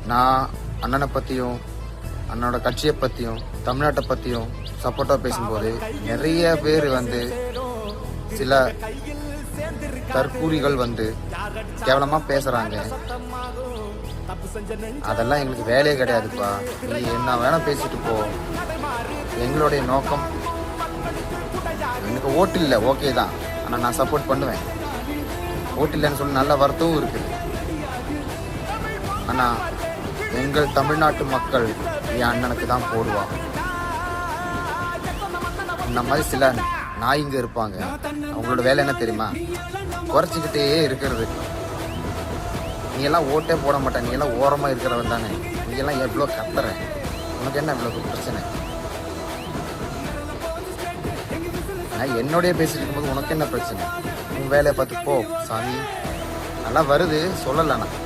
நான் அண்ணனை பற்றியும் அண்ணனோட கட்சியை பற்றியும் தமிழ்நாட்டை பற்றியும் சப்போர்ட்டாக பேசும்போது நிறைய பேர் சில தற்கூரிகள் கேவலமாக பேசுகிறாங்க. அதெல்லாம் எங்களுக்கு வேலையே கிடையாதுப்பா. நீ என்ன வேணா பேசிட்டு போ. எங்களுடைய நோக்கம், எனக்கு ஓட்டு இல்லை, ஓகே தான், ஆனால் நான் சப்போர்ட் பண்ணுவேன். ஓட்டு இல்லைன்னு சொல்லி நல்ல வருத்தமும் இருக்குது. ஆனால் எங்கள் தமிழ்நாட்டு மக்கள் என் அண்ணனுக்கு தான் போடுவாங்க. இந்த மாதிரி சில நாய்ங்க இருப்பாங்க. அவங்களோட வேலை என்ன தெரியுமா? குறைச்சிக்கிட்டே இருக்கிறது. நீ எல்லாம் ஓட்டே போட மாட்டேன், நீ எல்லாம் ஓரமாக இருக்கிறவன் தானே, நீ எல்லாம் எவ்வளோ கத்துற, உனக்கு என்ன இவ்வளோ பிரச்சனை? நான் என்னோடய பேசிட்டு இருக்கும்போது உனக்கு என்ன பிரச்சனை? உன் வேலையை பார்த்து போ சாமி. நல்லா வருது சொல்லலை நான்.